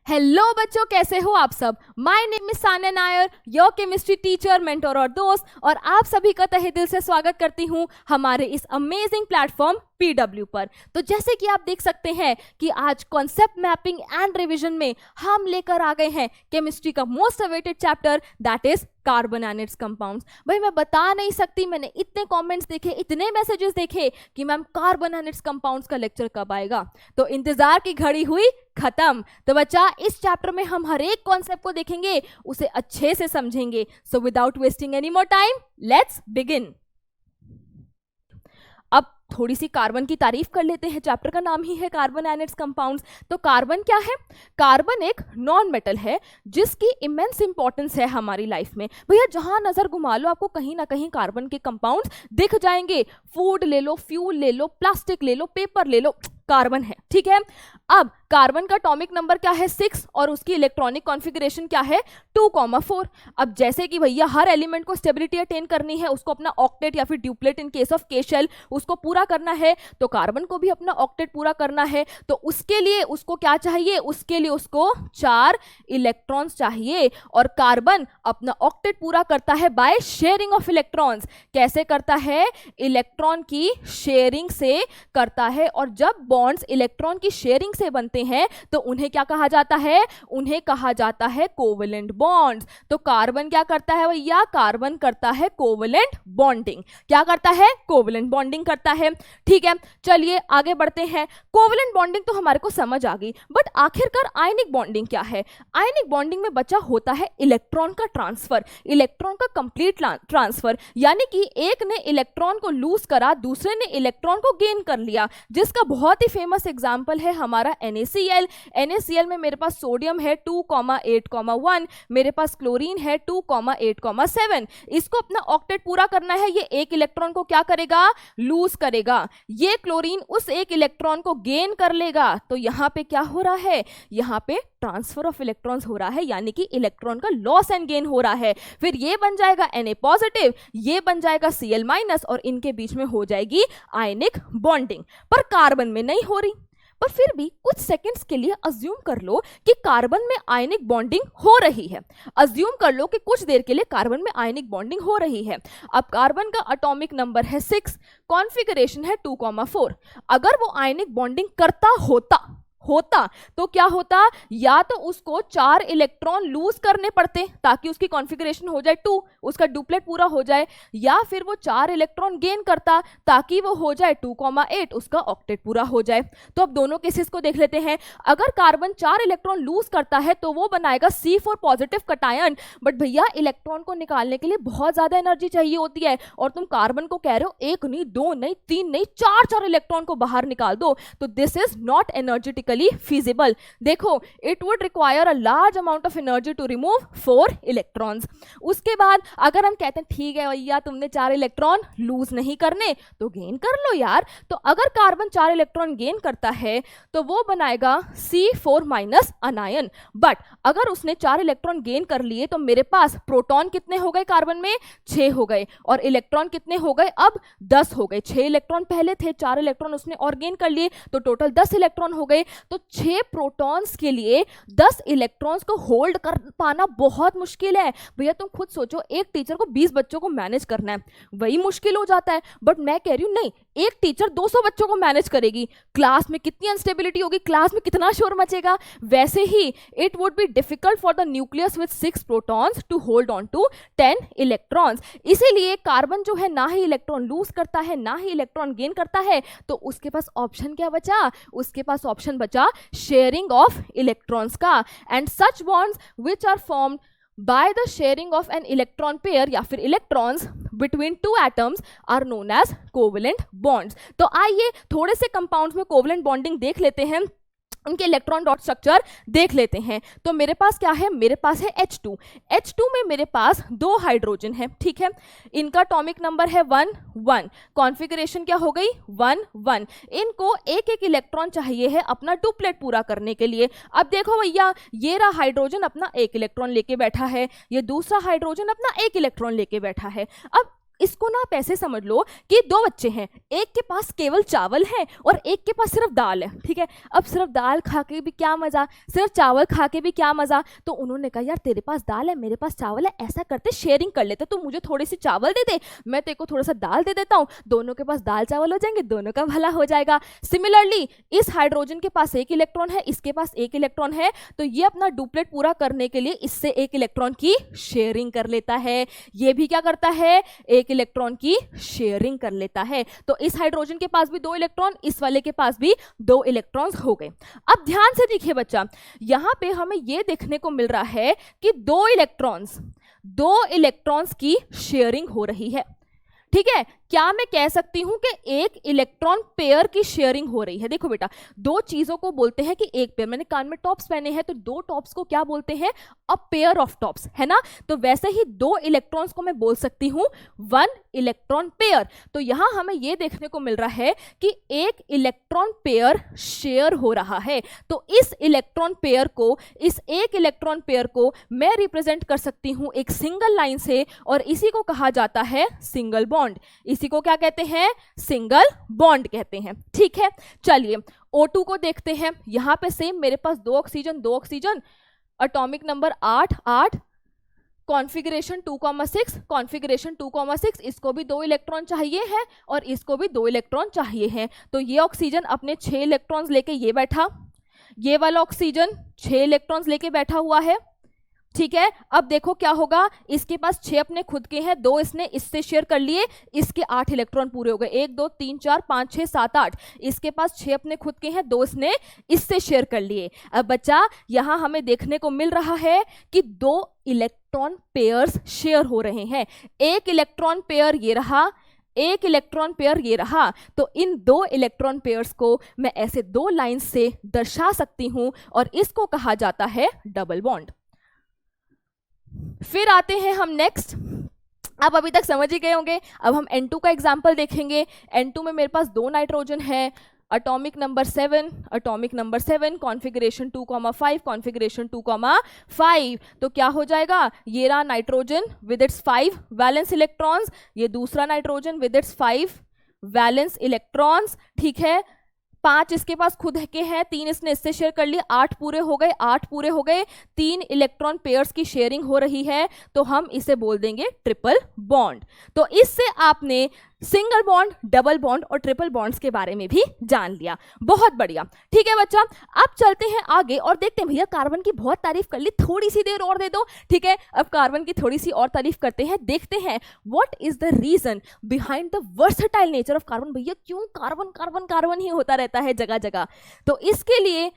Hello बच्चों, कैसे हो आप सब। My name is Sanya Nair, your chemistry teacher, mentor और दोस्त, और आप सभी का तहे दिल से स्वागत करती हूं हमारे इस अमेजिंग प्लेटफॉर्म PW पर। तो जैसे कि आप देख सकते हैं कि आज कॉन्सेप्ट मैपिंग एंड रिवीजन में हम लेकर आ गए हैं केमिस्ट्री का most awaited chapter, that is carbon and it's compounds. भाई मैं बता नहीं सकती, मैंने इतने कमेंट्स देखे, इतने मैसेजेस देखे कि ma'am carbon and it's compounds का लेक्चर कब आएगा। तो इंतजार की घड़ी हुई खत्म। तो बच्चा, इस चैप्टर में हम हर एक कॉन्सेप्ट को देखेंगे, उसे अच्छे से समझेंगे। So without wasting any more time, let's begin. अब थोड़ी सी कार्बन की तारीफ कर लेते हैं। चैप्टर का नाम ही है कार्बन एंड इट्स कंपाउंड्स। तो कार्बन क्या है? कार्बन एक नॉन मेटल है जिसकी इमेंस इंपॉर्टेंस है हमारी लाइफ में। भैया जहां नजर घुमा लो आपको कहीं ना कहीं कार्बन के कंपाउंड्स दिख जाएंगे। फूड ले लो, फ्यूल ले लो, प्लास्टिक ले लो, पेपर ले लो, कार्बन है। ठीक है। अब कार्बन का एटॉमिक नंबर क्या है? 6 और उसकी इलेक्ट्रॉनिक कॉन्फ़िगरेशन क्या है? 2,4। अब जैसे कि भैया हर एलिमेंट को स्टेबिलिटी अटेन करनी है, उसको अपना ऑक्टेट या फिर ड्यूप्लेट इन केस ऑफ के शेल उसको पूरा करना है, तो कार्बन को भी अपना ऑक्टेट पूरा करना है। तो उसके लिए उसको क्या चाहिए? उसके लिए उसको 4 इलेक्ट्रॉन्स चाहिए। और कार्बन अपना ऑक्टेट पूरा करता है बाय शेयरिंग ऑफ इलेक्ट्रॉन्स। कैसे करता है? इलेक्ट्रॉन की शेयरिंग से करता है। और जब बॉन्ड्स इलेक्ट्रॉन की शेयरिंग से बनते हैं तो उन्हें क्या कहा जाता है? उन्हें कहा जाता है कोवेलेंट बॉन्ड्स। तो कार्बन क्या करता है भैया? कार्बन करता है कोवेलेंट बॉन्डिंग। क्या करता है? कोवेलेंट बॉन्डिंग करता है। ठीक है, चलिए आगे बढ़ते हैं। कोवेलेंट बॉन्डिंग तो हमारे को समझ आ गई, बट आखिरकार आयनिक बॉन्डिंग क्या है? आयनिक बॉन्डिंग में बचा होता है इलेक्ट्रॉन का ट्रांसफर, इलेक्ट्रॉन का कंप्लीट ट्रांसफर। यानी कि एक ने इलेक्ट्रॉन को लूज करा, दूसरे ने इलेक्ट्रॉन को गेन कर लिया, जिसका बहुत ही फेमस एग्जांपल है हमारा NaCl। NaCl में मेरे पास सोडियम है 2,8,1, मेरे पास क्लोरीन है 2,8,7। इसको अपना ऑक्टेट पूरा करना है। ये एक इलेक्ट्रॉन को क्या करेगा? लूज करेगा। ये क्लोरीन उस एक इलेक्ट्रॉन को गेन कर लेगा। तो यहां पे क्या हो रहा है? यहां पे ट्रांसफर ऑफ इलेक्ट्रॉन्स हो रहा है, यानी कि इलेक्ट्रॉन का लॉस एंड गेन हो रहा है। फिर ये बन जाएगा Na पॉजिटिव, ये बन जाएगा Cl माइनस, और इनके बीच में हो जाएगी आयनिक बॉन्डिंग। पर कार्बन में नहीं हो रही। पर फिर भी कुछ सेकंड्स के लिए अज्यूम कर लो कि कार्बन में आयनिक बॉन्डिंग हो रही है। अज्यूम कर लो कि कुछ देर के लिए कार्बन में आयनिक बॉन्डिंग हो रही है। अब कार्बन का एटॉमिक नंबर है 6, कॉन्फ़िगरेशन है 2,4। अगर वो आयनिक बॉन्डिंग करता होता तो क्या होता? या तो उसको 4 इलेक्ट्रॉन लूज करने पड़ते ताकि उसकी कॉन्फ़िगरेशन हो जाए 2, उसका डुप्लेट पूरा हो जाए, या फिर वो 4 इलेक्ट्रॉन गेन करता ताकि वो हो जाए 2,8, उसका ऑक्टेट पूरा हो जाए। तो अब दोनों केसेस को देख लेते हैं। अगर कार्बन 4 इलेक्ट्रॉन लूज करता है तो वो बनाएगा C4 पॉजिटिव कटायन। बट भैया इलेक्ट्रॉन को निकालने के लिए बहुत ज्यादा एनर्जी चाहिए होती है, और तुम कार्बन को कह रहे हो 1 नहीं, 2 नहीं, 3 नहीं, 4 इलेक्ट्रॉन को बाहर निकाल दो। तो this is not energetically feasible। देखो, it would require a large amount of energy to remove 4 electrons। उसके बाद अगर हम कहते हैं ठीक है भैया तुमने 4 इलेक्ट्रॉन लूज नहीं करने तो गेन कर लो यार, तो अगर कार्बन 4 इलेक्ट्रॉन गेन करता है तो वो बनाएगा C4 माइनस अनायन। बट अगर उसने 4 इलेक्ट्रॉन गेन कर लिए तो मेरे पास प्रोटॉन कितने हो गए? कार्बन में 6 हो गए, और इलेक्ट्रॉन कितने हो गए? अब 10 हो गए। 6 इलेक्ट्रॉन पहले थे, 4 इलेक्ट्रॉन उसने और गेन कर लिए, तो टोटल 10 इलेक्ट्रॉन हो गए। तो 6 प्रोटॉन्स के लिए 10 इलेक्ट्रॉन्स को होल्ड कर पाना बहुत मुश्किल है। भैया तुम खुद सोचो, एक टीचर को 20 बच्चों को मैनेज करना है, वही मुश्किल हो जाता है। बट मैं कह रही हूं नहीं, एक टीचर 200 बच्चों को मैनेज करेगी, क्लास में कितनी अनस्टेबिलिटी होगी, क्लास में कितना शोर मचेगा। वैसे ही it would be difficult for the nucleus with 6 protons to hold on to 10 electrons. इसीलिए कार्बन जो है ना ही इलेक्ट्रॉन लूज करता है ना ही इलेक्ट्रॉन गेन करता है। तो उसके पास ऑप्शन क्या बचा? उसके पास ऑप्शन बचा शेयरिंग ऑफ इलेक्ट्रॉन्स का। And such bonds which are formed by the sharing of an electron pair या फिर electrons between two atoms are known as covalent bonds। तो आइए थोड़े से कंपाउंड्स में कोवेलेंट बॉन्डिंग देख लेते हैं, उनके इलेक्ट्रॉन डॉट स्ट्रक्चर देख लेते हैं। तो मेरे पास क्या है? मेरे पास है H2। H2 में मेरे पास 2 हाइड्रोजन है। ठीक है, इनका एटॉमिक नंबर है 1, 1, कॉन्फ़िगरेशन क्या हो गई? 1, 1। इनको एक एक इलेक्ट्रॉन चाहिए है अपना डुप्लेट पूरा करने के लिए। अब देखो भैया, ये रहा हाइड्रोजन अपना 1 इलेक्ट्रॉन लेके बैठा है, ये दूसरा हाइड्रोजन अपना 1 इलेक्ट्रॉन लेके बैठा है। अब इसको ना आप ऐसे समझ लो कि दो बच्चे हैं, एक के पास केवल चावल है और एक के पास सिर्फ दाल है, ठीक है। अब सिर्फ दाल खा के भी क्या मजा, सिर्फ चावल खा के भी क्या मजा। तो उन्होंने कहा यार तेरे पास दाल है, मेरे पास चावल है, ऐसा करते शेयरिंग कर लेते, तू मुझे थोड़ी सी चावल दे दे, मैं तेरे को थोड़ा सा दाल दे देता हूँ, दोनों के पास दाल चावल हो जाएंगे, दोनों का भला हो जाएगा। सिमिलरली इस हाइड्रोजन के पास एक इलेक्ट्रॉन है, इसके पास एक इलेक्ट्रॉन है, तो ये अपना डुप्लेट पूरा करने के लिए इससे एक इलेक्ट्रॉन की शेयरिंग कर लेता है, ये भी क्या करता है, एक इलेक्ट्रॉन की शेयरिंग कर लेता है। तो इस हाइड्रोजन के पास भी दो इलेक्ट्रॉन, इस वाले के पास भी दो इलेक्ट्रॉन्स हो गए। अब ध्यान से देखिए बच्चा, यहां पे हमें यह देखने को मिल रहा है कि दो इलेक्ट्रॉन्स की शेयरिंग हो रही है, ठीक है। क्या मैं कह सकती हूं कि एक इलेक्ट्रॉन पेयर की शेयरिंग हो रही है? देखो बेटा, दो चीजों को बोलते हैं कि एक पेयर, मैंने कान में टॉप्स पहने हैं तो दो टॉप्स को क्या बोलते हैं, अ पेयर ऑफ टॉप्स, है ना। तो वैसे ही दो इलेक्ट्रॉन्स को मैं बोल सकती हूं वन इलेक्ट्रॉन पेयर। तो यहां हमें यह देखने को मिल रहा है कि एक इलेक्ट्रॉन पेयर शेयर हो रहा है। तो इस इलेक्ट्रॉन पेयर को, इस एक इलेक्ट्रॉन पेयर को मैं रिप्रेजेंट कर सकती हूं एक सिंगल लाइन से, और इसी को कहा जाता है सिंगल बॉन्ड। इसी को क्या कहते हैं, सिंगल बॉन्ड कहते हैं, ठीक है। चलिए O2 को देखते हैं। यहां पे सेम मेरे पास दो oxygen, atomic number 8, configuration 2,6, configuration 2,6, इसको भी दो इलेक्ट्रॉन चाहिए है और इसको भी दो इलेक्ट्रॉन चाहिए हैं। तो ये ऑक्सीजन अपने 6 इलेक्ट्रॉन्स लेके ये बैठा, ये वाला ऑक्सीजन 6 इलेक्ट्रॉन्स लेके बैठा हुआ है, ठीक है। अब देखो क्या होगा, इसके पास 6 अपने खुद के हैं, 2 इसने इससे शेयर कर लिए, इसके 8 इलेक्ट्रॉन पूरे हो गए, 1 2 3 4 5 6 7 8। इसके पास 6 अपने खुद के हैं, 2 इसने इससे शेयर कर लिए। अब बच्चा यहां हमें देखने को मिल रहा है कि दो इलेक्ट्रॉन पेयर्स शेयर हो रहे हैं। एक इलेक्ट्रॉन पेयर ये रहा, एक इलेक्ट्रॉन पेयर ये रहा। तो इन दो इलेक्ट्रॉन पेयर्स को मैं ऐसे दो लाइंस से दर्शा सकती हूं और इसको कहा जाता है डबल बॉन्ड। फिर आते हैं हम नेक्स्ट, आप अभी तक समझ ही गए होंगे। अब हम N2 का एग्जाम्पल देखेंगे। N2 में मेरे पास दो नाइट्रोजन है, एटॉमिक नंबर 7, कॉन्फ़िगरेशन 2,5, कॉन्फ़िगरेशन 2,5। तो क्या हो जाएगा, ये रहा nitrogen with its 5 valence electrons, ये दूसरा nitrogen with its 5 valence electrons, ठीक है। 5 इसके पास खुद के हैं, 3 इसने इससे शेयर कर लिए, 8 पूरे हो गए, 3 इलेक्ट्रॉन पेयर्स की शेयरिंग हो रही है। तो हम इसे बोल देंगे ट्रिपल बॉन्ड। तो इससे आपने सिंगल बॉन्ड, डबल बॉन्ड और ट्रिपल बॉन्ड्स के बारे में भी जान लिया। बहुत बढ़िया, ठीक है बच्चा। अब चलते हैं आगे और देखते हैं, भैया कार्बन की बहुत तारीफ कर ली, थोड़ी सी देर और दे दो, ठीक है। अब कार्बन की थोड़ी सी और तारीफ करते हैं, देखते हैं what is the reason behind the versatile nature of carbon. भैया क्यों कार्बन कार्बन कार्बन ही होता रहता है जगह जगह। तो इसके लिए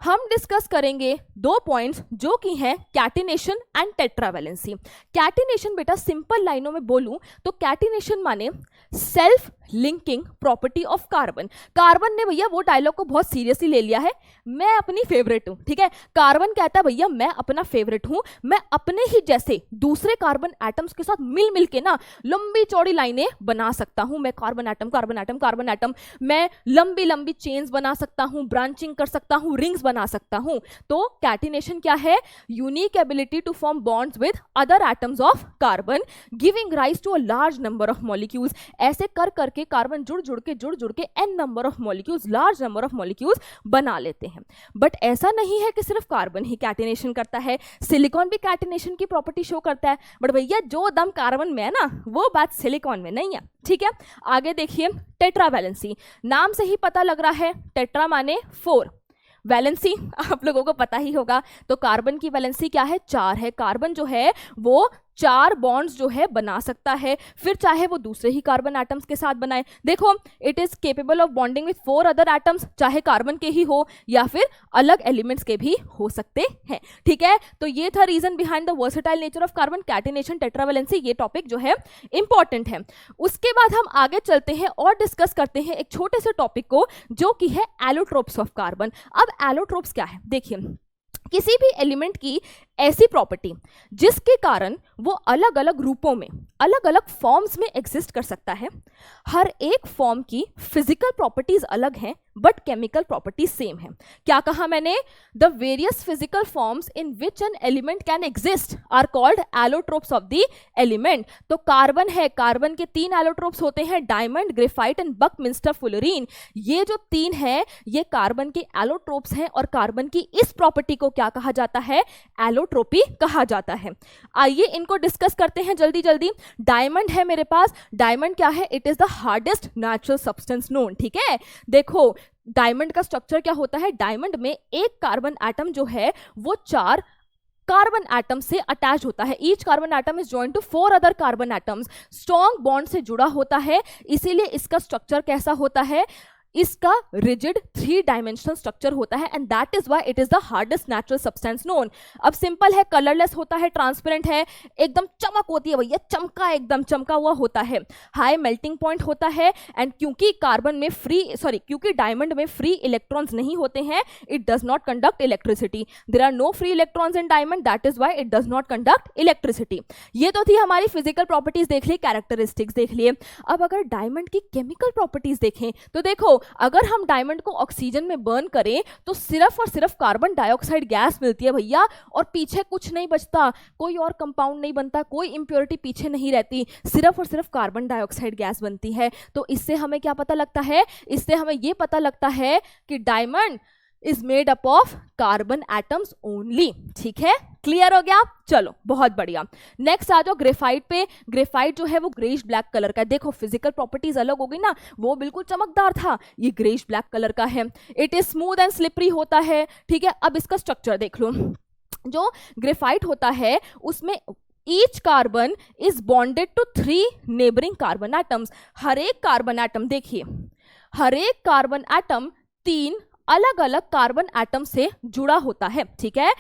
हम डिस्कस करेंगे दो पॉइंट्स जो कि हैं कैटिनेशन एंड टेट्रावैलेंसी। कैटिनेशन बेटा सिंपल लाइनों में बोलूं तो कैटिनेशन माने self linking property of carbon. Carbon ने भैया वो डायलॉग को बहुत सीरियसली ले लिया है, मैं अपनी फेवरेट हूं, ठीक है। कार्बन कहता है भैया मैं अपना फेवरेट हूं, मैं अपने ही जैसे दूसरे कार्बन एटम्स के साथ मिल मिल के ना लंबी चौड़ी लाइनें बना सकता हूं। मैं कार्बन एटम, मैं लंबी लंबी चेन्स बना सकता हूं, ब्रांचिंग कर सकता हूं, रिंग्स बना सकता हूं। तो कैटिनेशन क्या है, unique ability to form bonds with other atoms of carbon giving rise to a large number of molecules. ऐसे कर करके कार्बन जुड़ जुड़ के n number of molecules, large number of molecules बना लेते हैं। बट ऐसा नहीं है कि सिर्फ कार्बन ही कैटिनेशन करता है, सिलिकॉन भी कैटिनेशन की प्रॉपर्टी शो करता है। बट भैया जो दम कार्बन में है ना वो बात सिलिकॉन में नहीं है, ठीक है। आगे देखिए टेट्रावैलेंसी, नाम से ही पता लग रहा है, टेट्रा माने 4, वैलेंसी आप लोगों को पता ही होगा। तो कार्बन की वैलेंसी क्या है, 4 है। कार्बन जो है वो 4 बॉन्ड्स जो है बना सकता है, फिर चाहे वो दूसरे ही कार्बन एटम्स के साथ बनाए। देखो it is capable of bonding with 4 other atoms, चाहे कार्बन के ही हो या फिर अलग एलिमेंट्स के भी हो सकते हैं, ठीक है। तो ये था reason behind the versatile nature of carbon, catenation, tetravalency. ये टॉपिक जो है इंपॉर्टेंट है। उसके बाद हम आगे चलते हैं और डिस्कस करते हैं एक छोटे से टॉपिक को जो कि है एलोट्रोप्स ऑफ कार्बन। अब एलोट्रोप्स क्या है, देखिए किसी भी एलिमेंट की ऐसी प्रॉपर्टी जिसके कारण वो अलग अलग रूपों में, अलग अलग फॉर्म्स में एग्जिस्ट कर सकता है। हर एक फॉर्म की फिजिकल प्रॉपर्टीज अलग हैं बट केमिकल प्रॉपर्टी सेम है। क्या कहा मैंने? The various physical forms in which an element can exist are called allotropes of the element. तो कार्बन है, कार्बन के 3 एलोट्रोप्स होते हैं, diamond, graphite and buckminster fullerene. ये जो 3 है ये कार्बन के एलोट्रोप्स हैं और कार्बन की इस प्रॉपर्टी को क्या कहा जाता है? एलोट्रोपी कहा जाता है। आइए इनको डिस्कस करते हैं जल्दी जल्दी। डायमंड है मेरे पास, डायमंड क्या है? It is the hardest natural substance known. ठीक है, देखो डायमंड का स्ट्रक्चर क्या होता है? डायमंड में एक कार्बन एटम जो है वो 4 कार्बन एटम से अटैच होता है। Each carbon atom is joined to 4 other carbon atoms, strong bond से जुड़ा होता है। इसीलिए इसका स्ट्रक्चर कैसा होता है? इसका रिजिड 3 डायमेंशनल स्ट्रक्चर होता है and that is why it is the hardest natural substance known. अब सिंपल है, कलरलेस होता है, ट्रांसपेरेंट है, एकदम चमक होती है भैया, चमका, एकदम चमका हुआ होता है, हाई मेल्टिंग पॉइंट होता है। एंड क्योंकि क्योंकि डायमंड में फ्री इलेक्ट्रॉन्स नहीं होते हैं, it does not conduct electricity. There are no free electrons in diamond, that is why it does not conduct electricity. ये तो थी हमारी फिजिकल प्रॉपर्टीज देख ली, कैरेक्टरिस्टिक्स देख लिए। अब अगर डायमंड की केमिकल प्रॉपर्टीज देखें तो देखो, अगर हम डायमंड को ऑक्सीजन में बर्न करें तो सिर्फ और सिर्फ कार्बन डाइऑक्साइड गैस मिलती है भैया, और पीछे कुछ नहीं बचता, कोई और कंपाउंड नहीं बनता, कोई इंप्योरिटी पीछे नहीं रहती, सिर्फ और सिर्फ कार्बन डाइऑक्साइड गैस बनती है। तो इससे हमें क्या पता लगता है? इससे हमें यह पता लगता है कि diamond is made up of carbon atoms only. ठीक है, क्लियर हो गया? चलो बहुत बढ़िया। नेक्स्ट आ जाओ ग्रेफाइट पे। ग्रेफाइट जो है वो ग्रेइश ब्लैक कलर का है। देखो फिजिकल प्रॉपर्टीज अलग हो गई ना, वो बिल्कुल चमकदार था, ये ग्रेइश ब्लैक कलर का है। It is smooth and slippery होता है। ठीक है, अब इसका स्ट्रक्चर देख लो। जो ग्रेफाइट होता है उसमें each carbon is bonded to 3 neighbouring carbon atoms. हर एक कार्बन एटम, देखिए हर एक कार्बन एटम 3 अलग अलग कार्बन एटम से जुड़ा होता है। ठीक है,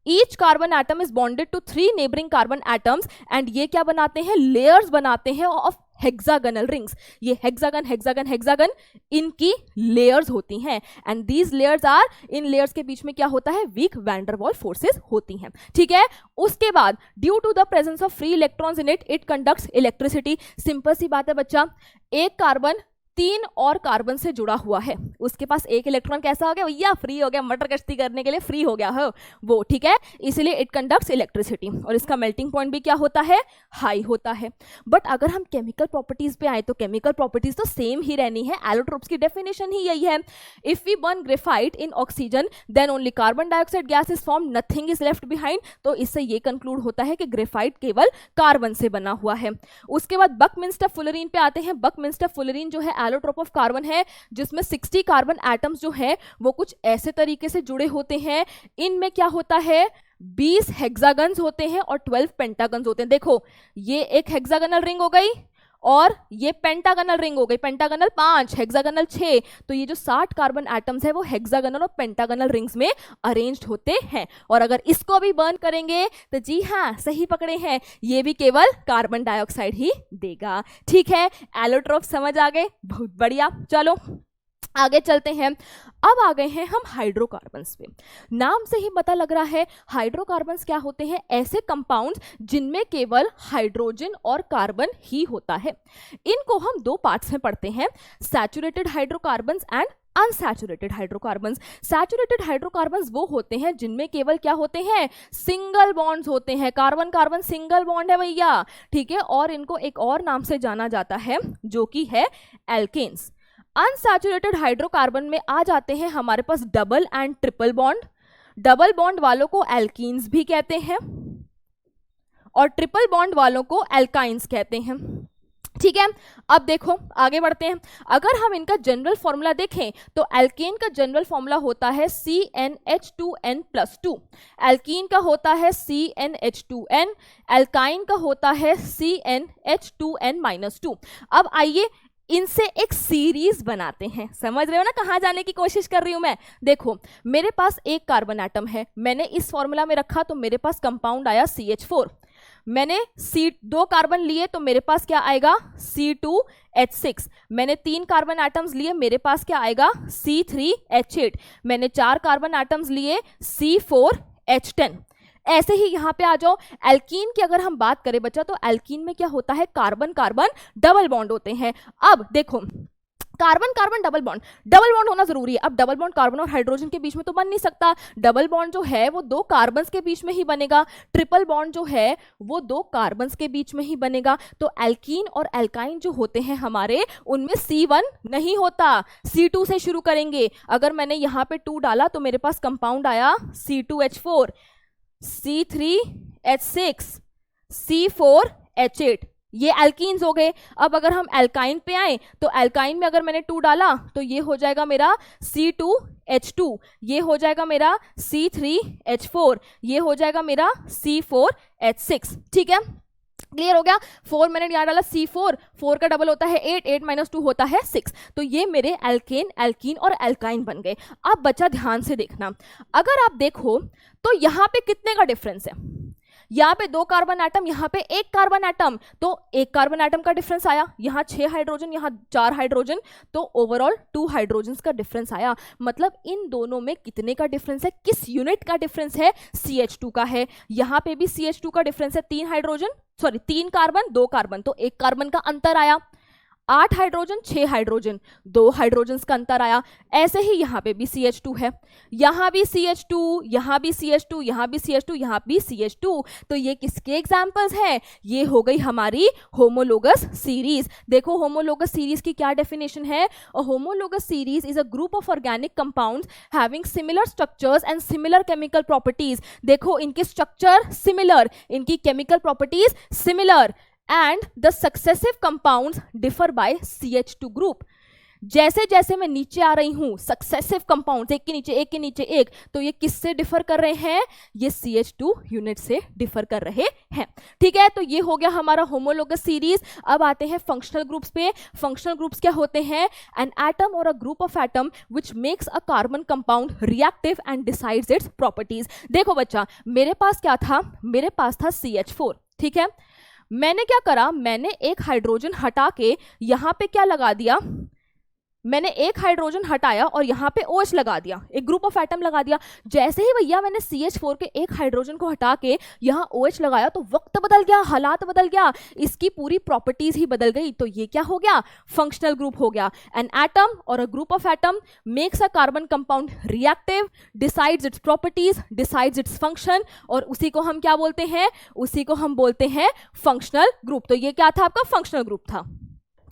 each carbon atom is bonded to 3 neighbouring carbon atoms and ये क्या बनाते हैं? लेयर्स बनाते हैं ऑफ हेक्सागोनल रिंग्स। ये हेक्सागन हेक्सागन हेक्सागन इनकी लेयर्स होती हैं एंड दीज लेयर्स आर, इन लेयर्स के बीच में क्या होता है? Weak van der Waals forces होती हैं। ठीक है, उसके बाद due to the presence of free electrons in it, it conducts electricity. Simple सी बात है बच्चा, एक कार्बन 3 और कार्बन से जुड़ा हुआ है, उसके पास एक इलेक्ट्रॉन कैसा हो गया भैया? फ्री हो गया, मटर कश्ती करने के लिए फ्री हो गया हो वो। ठीक है, इसलिए इट कंडक्ट्स इलेक्ट्रिसिटी और इसका मेल्टिंग पॉइंट भी क्या होता है? हाई होता है। बट अगर हम केमिकल प्रॉपर्टीज पे आए तो केमिकल प्रॉपर्टीज तो सेम ही रहनी है, एलोट्रोप्स की डेफिनेशन ही यही है। If we burn graphite in oxygen then only carbon dioxide gas is form, nothing is left behind. तो इससे ये कंक्लूड होता है कि ग्रेफाइट केवल कार्बन से बना हुआ है। उसके बाद बकमिंस्टर फुलरीन पे आते हैं। बकमिंस्टर फुलरीन जो है एलोट्रोप ऑफ कार्बन है, जिसमें 60 कार्बन एटम्स जो है वो कुछ ऐसे तरीके से जुड़े होते हैं। इनमें क्या होता है? 20 हेक्सागन्स होते हैं और 12 पेंटागन्स होते हैं। देखो ये एक हेक्सागोनल रिंग हो गई और ये पेंटागोनल रिंग हो गई, पेंटागोनल 5, हेक्सागोनल 6। तो ये जो 60 कार्बन एटम्स है वो हेक्सागोनल और पेंटागोनल रिंग्स में अरेंज्ड होते हैं। और अगर इसको भी बर्न करेंगे तो जी हाँ सही पकड़े हैं, ये भी केवल कार्बन डाइऑक्साइड ही देगा। ठीक है, एलोट्रोप समझ आ गए? बहुत बढ़िया। चलो आगे चलते हैं। अब आ गए हैं हम हाइड्रोकार्बन्स पे। नाम से ही पता लग रहा है हाइड्रोकार्बन्स क्या होते हैं? ऐसे कंपाउंड्स जिनमें केवल हाइड्रोजन और कार्बन ही होता है। इनको हम 2 पार्ट्स में पढ़ते हैं, saturated hydrocarbons and unsaturated hydrocarbons. Saturated hydrocarbons वो होते हैं जिनमें केवल क्या होते हैं? सिंगल बॉन्ड्स होते हैं, कार्बन कार्बन सिंगल बॉन्ड है भैया। ठीक है, और इनको एक और नाम से जाना जाता है जो कि है एल्केन्स। अनसैचुरेटेड हाइड्रोकार्बन में आ जाते हैं हमारे पास double and triple bond. Double bond वालों को एल्कीन्स भी कहते हैं और ट्रिपल बॉन्ड वालों को एल्काइंस कहते हैं। ठीक है, अब देखो आगे बढ़ते हैं। अगर हम इनका जनरल फॉर्मूला देखें तो एल्केन का जनरल फॉर्मूला होता है CnH2n+2, एल्कीन का होता है CnH2n, एल्काइन का होता है CnH2n-2। अब आइए इनसे एक सीरीज बनाते हैं। समझ रहे हो ना कहाँ जाने की कोशिश कर रही हूं मैं? देखो मेरे पास एक कार्बन एटम है, मैंने इस फॉर्मूला में रखा तो मेरे पास कंपाउंड आया CH4। मैंने 2 कार्बन लिए तो मेरे पास क्या आएगा? C2H6। मैंने 3 कार्बन एटम्स लिए, मेरे पास क्या आएगा? C3H8। मैंने 4 कार्बन एटम्स लिए, C4H10। ऐसे ही यहाँ पे आ जाओ, एल्कीन की अगर हम बात करें बच्चा तो एल्कीन में क्या होता है? कार्बन कार्बन डबल बॉन्ड होते हैं। अब देखो कार्बन कार्बन डबल बॉन्ड होना जरूरी है। अब डबल बॉन्ड कार्बन और हाइड्रोजन के बीच में तो बन नहीं सकता, डबल बॉन्ड जो है वो 2 कार्बन्स के बीच में ही बनेगा, ट्रिपल बॉन्ड जो है वो 2 कार्बन्स के बीच में ही बनेगा। तो एल्कीन और एल्काइन जो होते हैं हमारे, उनमें C1 नहीं होता, C2 से शुरू करेंगे। अगर मैंने यहाँ पे 2 डाला तो मेरे पास कंपाउंड आया C2H4, C3H6, C4H8, ये एल्कीन्स हो गए। अब अगर हम एल्काइन पे आए तो एल्काइन में अगर मैंने 2 डाला तो ये हो जाएगा मेरा C2H2, ये हो जाएगा मेरा C3H4, ये हो जाएगा मेरा C4H6। ठीक है, क्लियर हो गया। 4 मैंने यहाँ डाला C4, 4 का डबल होता है 8, 8 माइनस 2 होता है 6। तो ये मेरे एल्केन, एल्कीन और एल्काइन बन गए। अब बच्चा ध्यान से देखना, अगर आप देखो तो यहाँ पे कितने का डिफरेंस है, यहाँ पे 2 कार्बन एटम, यहाँ पे 1 कार्बन एटम, तो 1 कार्बन एटम का डिफरेंस आया, यहाँ 6 हाइड्रोजन, यहाँ 4 हाइड्रोजन, तो ओवरऑल 2 हाइड्रोजन का डिफरेंस आया। मतलब इन दोनों में कितने का डिफरेंस है, किस यूनिट का डिफरेंस है, CH2 का है। यहाँ पे भी CH2 का डिफरेंस है, 3 कार्बन 2 कार्बन, तो 1 कार्बन का अंतर आया। 8 हाइड्रोजन 6 हाइड्रोजन, 2 हाइड्रोजन का अंतर आया। ऐसे ही यहाँ पे भी CH2 है, यहाँ भी CH2, यहाँ भी CH2, यहाँ भी CH2, यहाँ भी CH2। तो ये किसके एग्जाम्पल्स हैं, ये हो गई हमारी होमोलोगस सीरीज। देखो होमोलोगस सीरीज की क्या डेफिनेशन है, a homologous series is a group of organic compounds having similar structures and similar chemical properties. देखो इनके स्ट्रक्चर सिमिलर, इनकी chemical properties similar, and the successive compounds differ by CH2 group। जैसे जैसे मैं नीचे आ रही हूं, सक्सेसिव कंपाउंड्स एक के नीचे एक के नीचे एक, तो ये किससे डिफर कर रहे हैं, ये CH2 यूनिट से डिफर कर रहे हैं। ठीक है, तो ये हो गया हमारा होमोलोगस सीरीज। अब आते हैं फंक्शनल ग्रुप्स पे। फंक्शनल ग्रुप्स क्या होते हैं, एन एटम और अ group of atom which makes a carbon compound reactive and decides its properties. देखो बच्चा, मेरे पास क्या था, मेरे पास था CH4, ठीक है। मैंने क्या करा, मैंने एक हाइड्रोजन हटा के यहाँ पे क्या लगा दिया, मैंने एक हाइड्रोजन हटाया और यहाँ पे OH लगा दिया, एक ग्रुप ऑफ एटम लगा दिया। जैसे ही भैया मैंने CH4 के एक हाइड्रोजन को हटा के यहाँ OH लगाया तो वक्त बदल गया, हालात बदल गया, इसकी पूरी प्रॉपर्टीज ही बदल गई। तो ये क्या हो गया, फंक्शनल ग्रुप हो गया। एन एटम और अ group of atom makes a carbon compound reactive, decides its properties, decides its function, और उसी को हम क्या बोलते हैं, उसी को हम बोलते हैं फंक्शनल ग्रुप। तो ये क्या था, आपका फंक्शनल ग्रुप था।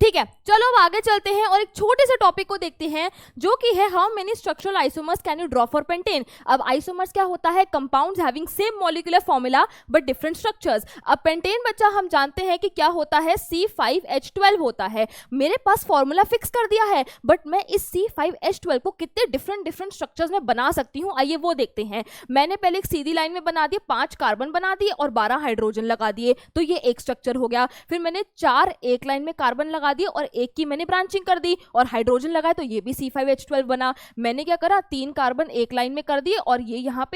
ठीक है, चलो अब आगे चलते हैं और एक छोटे से टॉपिक को देखते हैं, जो कि है how many structural isomers can you draw for pentane. अब आइसोमर्स क्या होता है, compounds having same molecular formula but different structures. अब पेंटेन बच्चा हम जानते हैं कि क्या होता है, C5H12 होता है। मेरे पास फॉर्मूला फिक्स कर दिया है, बट मैं इस C5H12 को कितने डिफरेंट स्ट्रक्चर्स में बना सकती हूँ, आइए वो देखते हैं। मैंने पहले एक सीधी लाइन में बना दिए, 5 कार्बन बना दिए और 12 हाइड्रोजन लगा दिए, तो ये एक स्ट्रक्चर हो गया। फिर मैंने 4 एक लाइन में कार्बन लगा दिए और एक की मैंने ब्रांचिंग कर दी और हाइड्रोजन लगाया, तो ये भी C5H12 बना। मैंने क्या करा, 3 कार्बन एक लाइन में कर दिए और ये यहाँ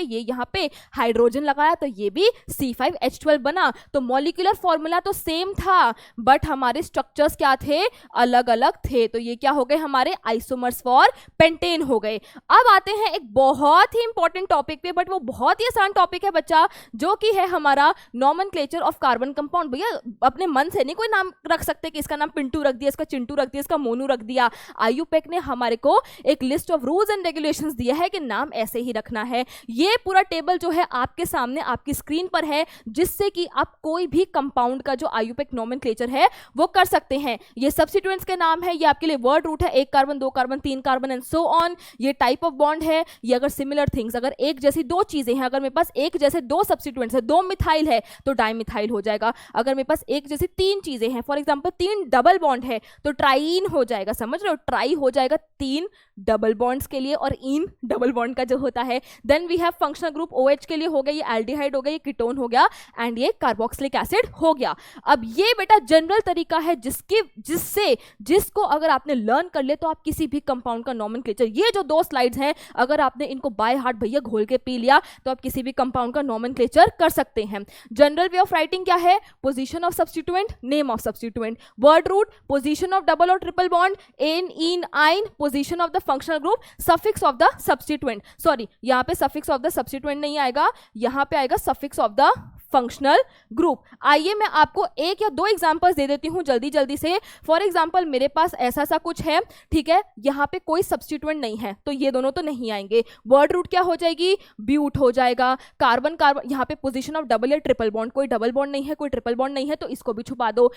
पे हाइड्रोजन लगाया, तो ये भी C5H12 बना। तो मॉलिक्यूलर फॉर्मूला तो सेम था, बट हमारे स्ट्रक्चर्स क्या थे, अलग अलग थे। तो ये क्या हो गए, हमारे आइसोमर्स फॉर पेंटेन हो गए। अब आते हैं एक बहुत ही इंपॉर्टेंट टॉपिक पे, बट वो बहुत ही आसान टॉपिक है बच्चा, जो कि है हमारा नॉमेनक्लेचर ऑफ कार्बन कंपाउंड। भैया अपने मन से नहीं कोई नाम रख सकते कि इसका नाम पिंटू रख दिया, इसका चिंटू रख दिया, इसका मोनू रख दिया। आयुपेक ने हमारे को एक list of rules and regulations दिया है कि नाम ऐसे ही रखना है। ये पूरा टेबल जो है आपके सामने आपकी स्क्रीन पर है, जिससे कि आप कोई भी कंपाउंड का जो आयुपेक नॉमेनक्लेचर है वो कर सकते हैं। ये सब्स्टिट्यूएंट्स के नाम है, ये आपके लिए वर्ड रूट है, 1 carbon 2 carbon 3 carbon and so on. ये टाइप ऑफ बॉन्ड है, ये अगर सिमिलर थिंग्स, अगर एक जैसी 2 चीजें हैं, अगर मेरे पास एक जैसे 2 सब्स्टिट्यूएंट्स है, 2 मिथाइल है तो डाइमिथाइल हो जाएगा। अगर मेरे पास एक जैसी 3 चीजें हैं, फॉर एग्जांपल 3 डबल बॉन्ड है तो ट्राइन हो जाएगा, समझ रहे हो, ट्राई हो जाएगा 3 डबल बॉन्ड्स के लिए और इन डबल बॉन्ड का जो होता है। Then we have functional group OH के लिए हो गया, ये एल्डिहाइड हो गया, ये कीटोन हो गया एंड ये कार्बोक्सिलिक एसिड हो गया। अब ये बेटा जनरल तरीका है जिसको अगर आपने लर्न कर ले तो आप किसी भी कंपाउंड का नॉमेनक्लेचर, ये जो 2 स्लाइड्स हैं, अगर आपने इनको बाय हार्ट भैया घोल के पी लिया तो आप किसी भी कंपाउंड का नॉमेनक्लेचर कर सकते हैं। जनरल वे ऑफ राइटिंग क्या है, position of substituent, name of substituent, word root, position of double और triple bond, ane ene yne, position of the functional group, suffix of the substituent. Sorry, यहाँ पे suffix of the substituent नहीं आएगा, यहाँ पे आएगा suffix of the functional group. आइए मैं आपको एक या दो एग्जांपल्स दे देती हूं जल्दी जल्दी से। फॉर एग्जांपल मेरे पास ऐसा सा कुछ है, ठीक है, यहाँ पे कोई सब्स्टिट्यूएंट नहीं है तो ये दोनों तो नहीं आएंगे। वर्ड रूट क्या हो जाएगी, ब्यूट हो जाएगा। कार्बन कार्बन, यहाँ पे पोजीशन ऑफ डबल या ट्रिपल बॉन्ड, कोई डबल बॉन्ड नहीं है, कोई ट्रिपल बॉन्ड नहीं है, तो इसको भी छुपा दो।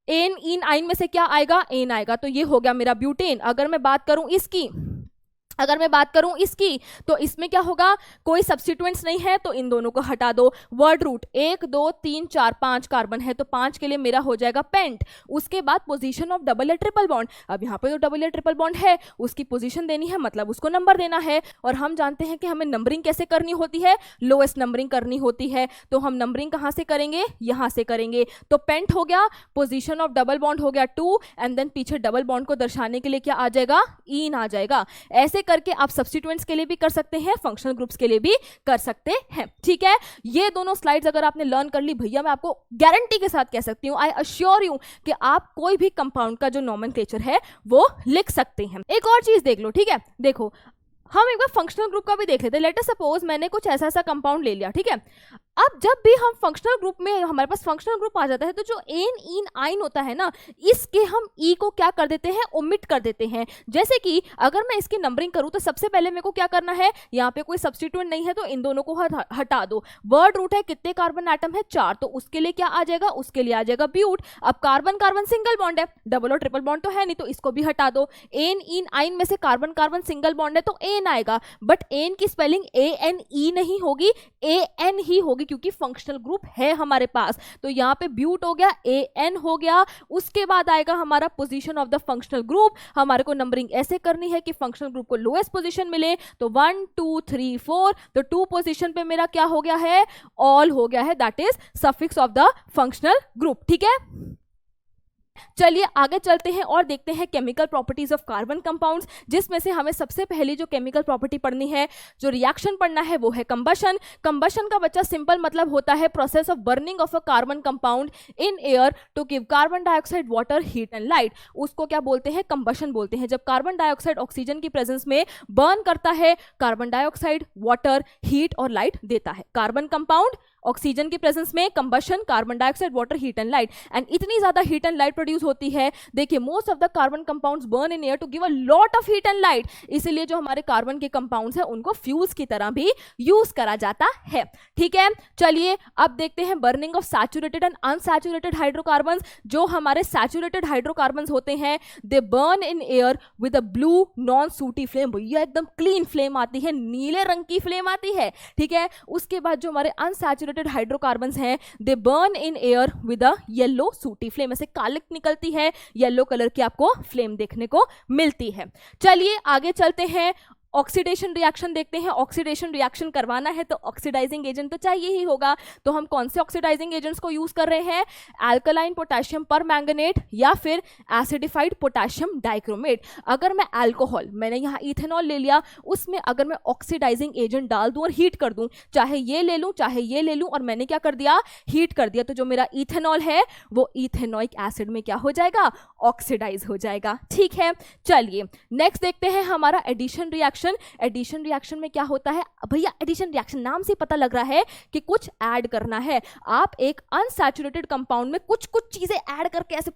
एन इन आइन में से क्या आएगा, एन आएगा, तो ये हो गया मेरा ब्यूटेन। अगर मैं बात करूं इसकी, तो इसमें क्या होगा, कोई सब्स्टिट्यूएंट्स नहीं है तो इन दोनों को हटा दो। वर्ड रूट 1 2 3 4 5 कार्बन है तो 5 के लिए मेरा हो जाएगा पेंट। उसके बाद पोजीशन ऑफ डबल या ट्रिपल बॉन्ड, अब यहाँ पे तो डबल या ट्रिपल बॉन्ड है, उसकी पोजीशन देनी है, मतलब उसको नंबर देना है। और हम जानते हैं कि हमें नंबरिंग कैसे करनी होती है, लोएस्ट नंबरिंग करनी होती है। तो हम नंबरिंग कहाँ से करेंगे, यहाँ से करेंगे। तो पेंट हो गया, पोजीशन ऑफ डबल बॉन्ड हो गया 2, एंड देन पीछे डबल बॉन्ड को दर्शाने के लिए क्या आ जाएगा, ईन आ जाएगा। ऐसे करके आप सब्स्टिट्यूएंट्स के लिए भी कर सकते हैं, फंक्शनल ग्रुप्स के लिए भी कर सकते हैं, ठीक है। ये दोनों स्लाइड्स अगर आपने लर्न कर ली भैया, मैं आपको गारंटी के साथ कह सकती हूं, आई अश्योर यू कि आप कोई भी कंपाउंड का जो नोमेनक्लेचर है वो लिख सकते हैं। एक और चीज देख लो, ठीक है, देखो हम एक बार फंक्शनल ग्रुप का भी देख लेते हैं। लेट अस सपोज मैंने कुछ ऐसा सा कंपाउंड ले लिया, ठीक है। अब जब भी हम फंक्शनल ग्रुप में, हमारे पास फंक्शनल ग्रुप आ जाता है, तो जो एन इन आइन होता है ना, इसके हम ई को क्या कर देते हैं, ओमिट कर देते हैं। जैसे कि अगर मैं इसकी नंबरिंग करूं तो सबसे पहले मेरे को क्या करना है, यहाँ पे कोई सब्स्टिट्यूएंट नहीं है तो इन दोनों को हटा दो। वर्ड रूट है, कितने कार्बन एटम है, 4, तो उसके लिए क्या आ जाएगा, उसके लिए आ जाएगा ब्यूट। अब कार्बन कार्बन सिंगल बॉन्ड है, डबल और ट्रिपल बॉन्ड तो है नहीं, तो इसको भी हटा दो। एन इन आइन में से कार्बन कार्बन सिंगल बॉन्ड है तो एन आएगा, बट एन की स्पेलिंग ए एन ई नहीं होगी, ए एन ही होगी, क्योंकि फंक्शनल ग्रुप है हमारे पास। तो यहाँ पे ब्यूट हो गया, ए एन हो गया। उसके बाद आएगा हमारा position of the functional group. हमारे को नंबरिंग ऐसे करनी है कि फंक्शनल ग्रुप को लोएस्ट पोजीशन मिले, तो 1 2 3 4, तो 2 पोजीशन पे मेरा क्या हो गया है, ऑल हो गया है, that is suffix of the functional group, ठीक है। चलिए आगे चलते हैं और देखते हैं chemical properties of carbon compounds, जिसमें से हमें सबसे पहली जो केमिकल प्रॉपर्टी पढ़नी है, जो रिएक्शन पढ़ना है, वो है कंबशन। कंबशन का बच्चा सिंपल मतलब होता है process of burning of a carbon compound in air to give carbon dioxide, water, heat and light. उसको क्या बोलते हैं, कंबशन बोलते हैं। जब कार्बन डाइऑक्साइड ऑक्सीजन की प्रेजेंस में बर्न करता है, कार्बन डाइऑक्साइड, वाटर, हीट और लाइट देता है। कार्बन कंपाउंड ऑक्सीजन की प्रेजेंस में, combustion, carbon dioxide, water, heat and light, and इतनी ज्यादा हीट एंड लाइट प्रोड्यूस होती है। देखिए most of the carbon compounds burn in air to give a lot of heat and light, इसीलिए जो हमारे कार्बन के कंपाउंड्स हैं उनको फ्यूल्स की तरह भी यूज करा जाता है, ठीक है। चलिए अब देखते हैं burning of saturated and unsaturated hydrocarbons. जो हमारे सैचुरेटेड हाइड्रोकार्बन्स होते हैं, दे burn in air with a blue non सूटी फ्लेम। भैया एकदम क्लीन फ्लेम आती है, नीले रंग की फ्लेम आती है, ठीक है। उसके बाद जो हमारे अनसैचुरेटेड हाइड्रोकार्बन्स हैं, दे burn in air with a yellow सूटी फ्लेम। ऐसे कालिक निकलती है, येलो कलर की आपको फ्लेम देखने को मिलती है। चलिए आगे चलते हैं, ऑक्सीडेशन रिएक्शन देखते हैं। ऑक्सीडेशन रिएक्शन करवाना है तो ऑक्सीडाइजिंग एजेंट तो चाहिए ही होगा, तो हम कौन से ऑक्सीडाइजिंग एजेंट्स को यूज कर रहे हैं, अल्कलाइन पोटेशियम परमैंगनेट या फिर एसिडिफाइड पोटेशियम डाइक्रोमेट। अगर मैं अल्कोहल, मैंने यहाँ इथेनॉल ले लिया, उसमें अगर मैं ऑक्सीडाइजिंग एजेंट डाल दूं और हीट कर दूं, चाहे ये ले लूं चाहे ये ले लूं, और मैंने क्या कर दिया, हीट कर दिया, तो जो मेरा इथेनॉल है वो इथेनॉइक एसिड में क्या हो जाएगा, ऑक्सीडाइज हो जाएगा, ठीक है। चलिए नेक्स्ट देखते हैं हमारा एडिशन रिएक्शन। एडिशन रिएक्शन में क्या होता है भैया, एडिशन रिएक्शन नाम से पता लग रहा है कि कुछ ऐड करना है। आप एक अनसैचुरेटेड कंपाउंड में कुछ कुछ चीजें ऐड करके, ऐसे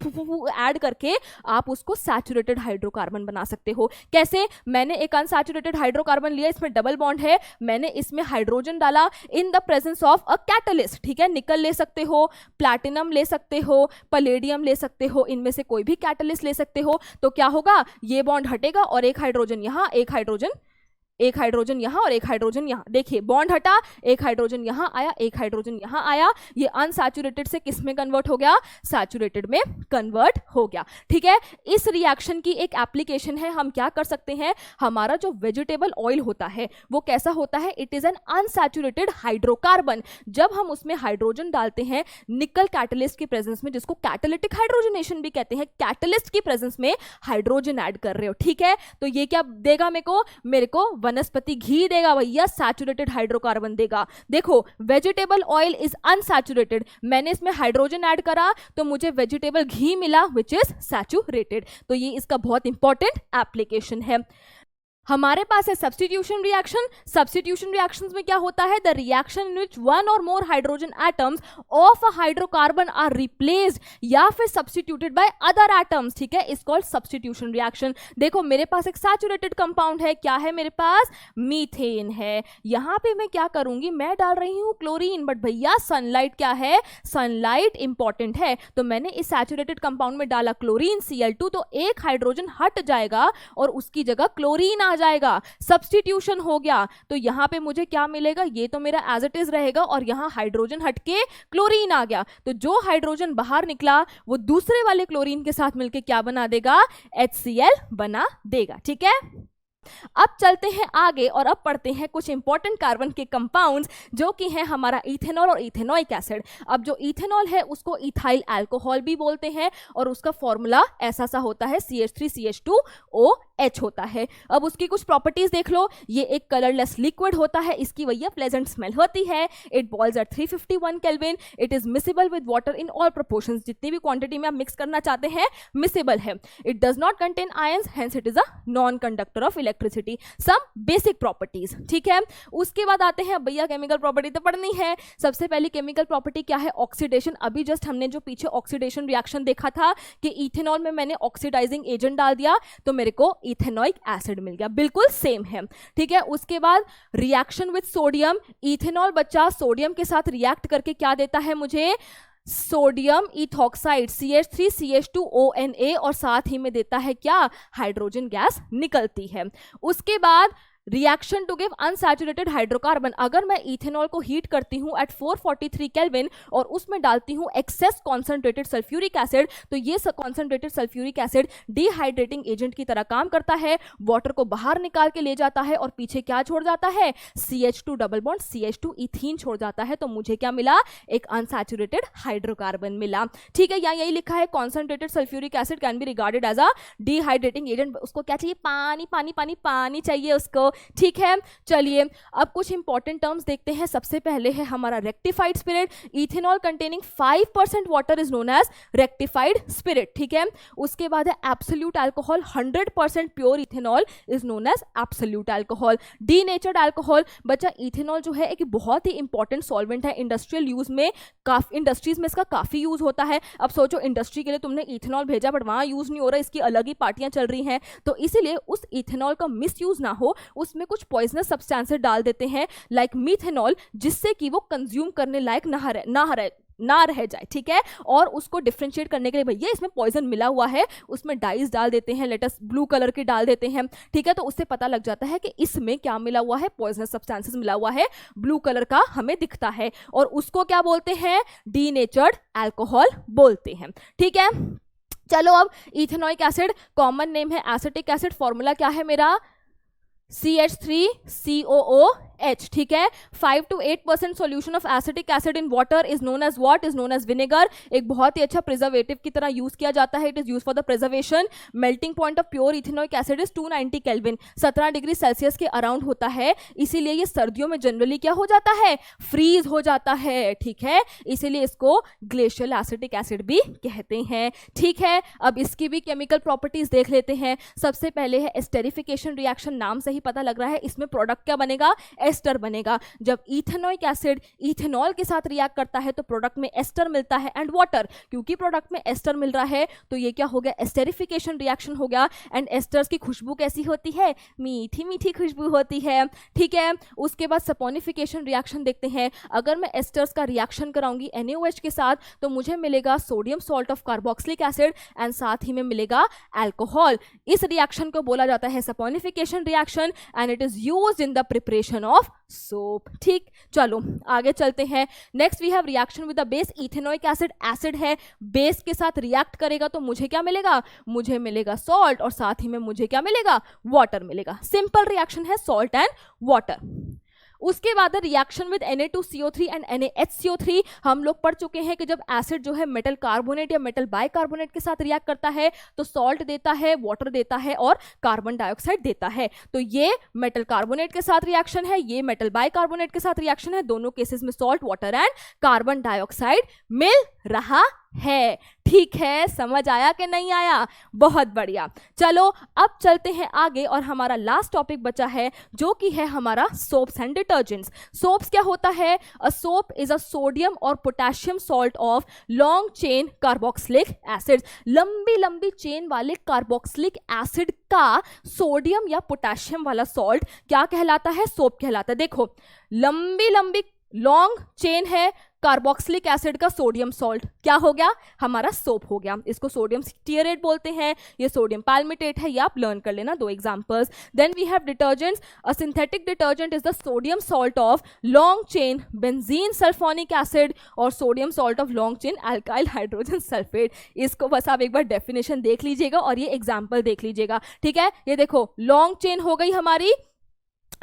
ऐड करके आप उसको सैचुरेटेड हाइड्रोकार्बन बना सकते हो। कैसे, मैंने एक अनसैचुरेटेड हाइड्रोकार्बन लिया, इसमें डबल बॉन्ड है, मैंने इसमें हाइड्रोजन डाला in the presence of a catalyst, ठीक है। निकल ले सकते हो, प्लैटिनम ले सकते हो, पलेडियम ले सकते हो, इनमें से कोई भी कैटलिस्ट ले सकते हो। तो क्या होगा, ये बॉन्ड हटेगा और एक हाइड्रोजन यहाँ, एक हाइड्रोजन यहाँ और एक हाइड्रोजन यहाँ। देखिए बॉन्ड हटा, एक हाइड्रोजन यहाँ आया, एक हाइड्रोजन यहाँ आया, ये अनसैचुरेटेड से किस में कन्वर्ट हो गया, सैचुरेटेड में कन्वर्ट हो गया, ठीक है। इस रिएक्शन की एक एप्लीकेशन है, हम क्या कर सकते हैं, हमारा जो वेजिटेबल ऑयल होता है वो कैसा होता है, it is an unsaturated hydrocarbon. जब हम उसमें हाइड्रोजन डालते हैं निकल कैटलिस्ट की प्रेजेंस में, जिसको कैटालिटिक हाइड्रोजनेशन भी कहते हैं, कैटलिस्ट की प्रेजेंस में हाइड्रोजन ऐड कर रहे हो, ठीक है। तो ये क्या देगा, मेरे को वनस्पति घी देगा भैया, सैचुरेटेड हाइड्रोकार्बन देगा। देखो वेजिटेबल ऑयल इज अनसैचुरेटेड, मैंने इसमें हाइड्रोजन ऐड करा तो मुझे वेजिटेबल घी मिला विच इज सैचुरेटेड। तो ये इसका बहुत इंपॉर्टेंट एप्लीकेशन है। हमारे पास है सब्स्टिट्यूशन रिएक्शन। सब्स्टिट्यूशन रिएक्शंस में क्या होता है? The reaction in which one or more hydrogen atoms of a hydrocarbon are replaced या फिर सब्स्टिट्यूटेड बाय अदर एटम्स, ठीक है, इज कॉल्ड सब्स्टिट्यूशन रिएक्शन। देखो मेरे पास एक सैचुरेटेड कंपाउंड है, क्या है मेरे पास? मीथेन है। यहां पे मैं क्या करूंगी? मैं डाल रही हूं क्लोरीन, बट भैया सनलाइट क्या है? सनलाइट इंपॉर्टेंट है, तो मैंने इस सैचुरेटेड कंपाउंड में डाला क्लोरीन Cl2, तो एक हाइड्रोजन हट जाएगा और उसकी जगह क्लोरीन आ जाएगा, सब्स्टिट्यूशन हो गया। तो यहां पे मुझे क्या मिलेगा? ये तो मेरा एज इट इज रहेगा और यहां हाइड्रोजन हटके क्लोरीन आ गया, तो जो हाइड्रोजन बाहर निकला वो दूसरे वाले क्लोरीन के साथ मिलके क्या बना देगा? HCl बना देगा, ठीक है। अब चलते हैं आगे और अब पढ़ते हैं कुछ इंपॉर्टेंट कार्बन के कंपाउंड्स जो कि है हमारा इथेनॉल और इथेनोइक एसिड। अब जो इथेनॉल है उसको इथाइल अल्कोहल भी बोलते हैं और उसका फॉर्मूला ऐसा सा होता है CH3CH2OH होता है। अब उसकी कुछ प्रॉपर्टीज देख लो। ये एक कलरलेस लिक्विड होता है, इसकी भैया प्लेजेंट स्मेल होती है। It boils at 351 kelvin. It is miscible with water in all proportions, जितनी भी क्वांटिटी में आप मिक्स करना चाहते हैं मिसेबल है। It does not contain ions, hence it is a non conductor of electricity. Some basic properties, ठीक है। उसके बाद आते हैं भैया केमिकल प्रॉपर्टी तो पढ़नी है। सबसे पहली केमिकल प्रॉपर्टी क्या है? ऑक्सीडेशन। अभी जस्ट हमने जो पीछे ऑक्सीडेशन रिएक्शन देखा था कि इथेनॉल में मैंने ऑक्सीडाइजिंग एजेंट डाल दिया तो मेरे को इथेनोइक एसिड मिल गया, बिल्कुल सेम है, ठीक है। उसके बाद रिएक्शन विद सोडियम। इथेनॉल बच्चा सोडियम के साथ रिएक्ट करके क्या देता है मुझे? सोडियम इथॉक्साइड CH3CH2ONA और साथ ही में देता है क्या? हाइड्रोजन गैस निकलती है। उसके बाद reaction to give unsaturated hydrocarbon. अगर मैं इथेनॉल को हीट करती हूं एट 443 केल्विन और उसमें डालती हूं एक्सेस कॉन्सेंट्रेटेड सल्फ्यूरिक एसिड, तो ये concentrated sulphuric acid dehydrating agent की तरह काम करता है, वाटर को बाहर निकाल के ले जाता है और पीछे क्या छोड़ जाता है? CH2 double bond CH2 ethene छोड़ जाता है। तो मुझे क्या मिला? एक अनसैचुरेटेड हाइड्रोकार्बन मिला, ठीक है। यहाँ यही लिखा है concentrated sulphuric acid can be regarded as a dehydrating agent. उसको क्या चाहिए? पानी पानी पानी पानी चाहिए उसको, ठीक है। चलिए अब कुछ इंपॉर्टेंट टर्म्स देखते हैं। सबसे पहले है हमारा rectified spirit. Ethanol containing 5% water is known as rectified spirit, ठीक है। उसके बाद है absolute alcohol. 100% pure ethanol is known as absolute alcohol. Denatured alcohol बच्चा, इथेनॉल जो है एक बहुत ही इंपॉर्टेंट सॉल्वेंट है इंडस्ट्रियल यूज में, काफी इंडस्ट्रीज में इसका काफी यूज होता है। अब सोचो इंडस्ट्री के लिए तुमने इथेनॉल भेजा बट वहां यूज नहीं हो रहा, इसकी अलग ही पार्टियां चल रही हैं, तो इसीलिए उस इथेनॉल का मिस यूज ना हो उसमें कुछ पॉइजनस सब्सटेंसेस डाल देते हैं लाइक मीथेनॉल, जिससे कि वो कंज्यूम करने लायक ना रह जाए, ठीक है। और उसको डिफरेंशिएट करने के लिए भैया इसमें पॉइजन मिला हुआ है, उसमें डाइज डाल देते हैं, लेटस ब्लू कलर की डाल देते हैं, ठीक है। तो उससे पता लग जाता है कि इसमें क्या मिला हुआ है? पॉइजनस सब्सटेंसेस मिला हुआ है, ब्लू कलर का हमें दिखता है और उसको क्या बोलते हैं? डीनेचर्ड अल्कोहल बोलते हैं, ठीक है। चलो अब इथेनोइक एसिड कॉमन नेम है एसिटिक एसिड। फॉर्मूला क्या है मेरा? CH3COOH, ठीक है। 5 to 8% solution of acetic acid in water is known as what? Is known as vinegar। एक बहुत ही अच्छा प्रिजर्वेटिव की तरह यूज किया जाता है। It is use for the preservation. Melting point of pure ethanoic acid is 290 kelvin, 17 degree Celsius के around होता है, इसीलिए ये सर्दियों में जनरली क्या हो जाता है? फ्रीज हो जाता है, ठीक है। इसीलिए इसको ग्लेशियल एसिटिक एसिड भी कहते हैं, ठीक है। अब इसकी भी केमिकल प्रॉपर्टीज देख लेते हैं। सबसे पहले है एस्टेरिफिकेशन रिएक्शन। नाम से ही पता लग रहा है इसमें प्रोडक्ट क्या बनेगा? एस्टर बनेगा। जब इथेनोइक एसिड इथेनॉल के साथ रिएक्ट करता है तो प्रोडक्ट में एस्टर मिलता है एंड वाटर। क्योंकि प्रोडक्ट में एस्टर मिल रहा है तो ये क्या हो गया? एस्टेरिफिकेशन रिएक्शन हो गया। एंड एस्टर्स की खुशबू कैसी होती है? मीठी मीठी खुशबू होती है, ठीक है। उसके बाद सपोनिफिकेशन रिएक्शन देखते हैं। अगर मैं एस्टर्स का रिएक्शन कराऊंगी NaOH के साथ तो मुझे मिलेगा sodium salt of carboxylic acid and साथ ही में मिलेगा अल्कोहल। इस रिएक्शन को बोला जाता है saponification reaction and it is used in the preparation of soap, ठीक। चलो आगे चलते हैं। Next we have reaction with the base. Ethanoic acid acid है, बेस के साथ रिएक्ट करेगा तो मुझे क्या मिलेगा? मुझे मिलेगा सॉल्ट और साथ ही में मुझे क्या मिलेगा? वाटर मिलेगा। सिंपल रिएक्शन है सॉल्ट एंड वाटर। उसके बाद reaction with Na2CO3 and NaHCO3। हम लोग पढ़ चुके हैं कि जब एसिड जो है मेटल कार्बोनेट या मेटल बाइकार्बोनेट के साथ रिएक्ट करता है तो सॉल्ट देता है, वाटर देता है और कार्बन डाइऑक्साइड देता है। तो ये मेटल कार्बोनेट के साथ रिएक्शन है, ये मेटल बाइकार्बोनेट के साथ रिएक्शन है। दोनों केसेस में salt, water and carbon dioxide मिल रहा है, ठीक है, समझ आया कि नहीं आया? बहुत बढ़िया। चलो अब चलते हैं आगे और हमारा लास्ट टॉपिक बचा है जो कि है हमारा सोप्स एंड डिटर्जेंट्स। सोप्स क्या होता है? A soap is a sodium or potassium salt of long chain carboxylic acid. लंबी लंबी चेन वाले कार्बोक्सिलिक एसिड का सोडियम या पोटेशियम वाला सॉल्ट क्या कहलाता है? सोप कहलाता है। देखो, लंबी लंबी लॉन्ग चेन है कार्बोक्सिलिक एसिड का सोडियम सॉल्ट, क्या हो गया? हमारा सोप हो गया। इसको सोडियम स्टीयरेट बोलते हैं, ये सोडियम पाल्मिटेट है, ये आप लर्न कर लेना, 2 examples. Then we have detergents. A synthetic detergent is the sodium salt of long chain benzene sulphonic acid or sodium salt of long chain alkyl hydrogen sulphate. इसको बस आप एक बार डेफिनेशन देख लीजिएगा और ये एग्जाम्पल देख लीजिएगा, ठीक है? ये देखो, लॉन्ग चेन हो गई हमारी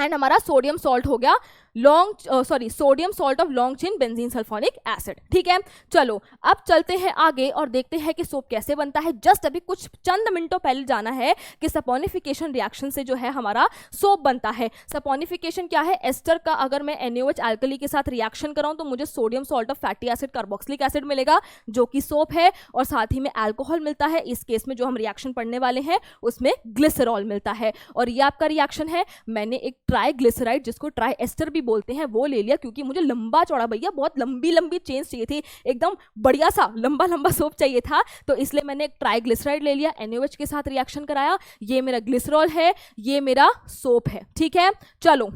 एंड हमारा सोडियम सॉल्ट हो गया sodium salt of long chain benzene sulphonic acid, ठीक है? चलो अब चलते हैं आगे और देखते हैं कि सोप कैसे बनता है। जस्ट अभी कुछ चंद मिनटों पहले जाना है कि सपोनिफिकेशन रिएक्शन से जो है हमारा सोप बनता है। सपोनिफिकेशन क्या है? एस्टर का अगर मैं NaOH अल्कली के साथ रिएक्शन कराऊं तो मुझे sodium salt of fatty acid carboxylic acid मिलेगा जो कि सोप है, और साथ ही में अल्कोहल मिलता है। इस केस में जो हम रिएक्शन पढ़ने वाले हैं उसमें ग्लिसरॉल मिलता है, और ये आपका रिएक्शन है। मैंने एक ट्राइग्लिसराइड, जिसको ट्राई एस्टर भी बोलते हैं, वो ले लिया क्योंकि मुझे लंबा चौड़ा, भैया बहुत लंबी लंबी चेन्स चाहिए थी, एकदम बढ़िया सा लंबा लंबा सोप चाहिए था, तो इसलिए मैंने एक ट्राइग्लिसराइड ले लिया, NaOH के साथ रिएक्शन कराया। ये मेरा ग्लिसरॉल है, ये मेरा सोप है, ठीक है? चलो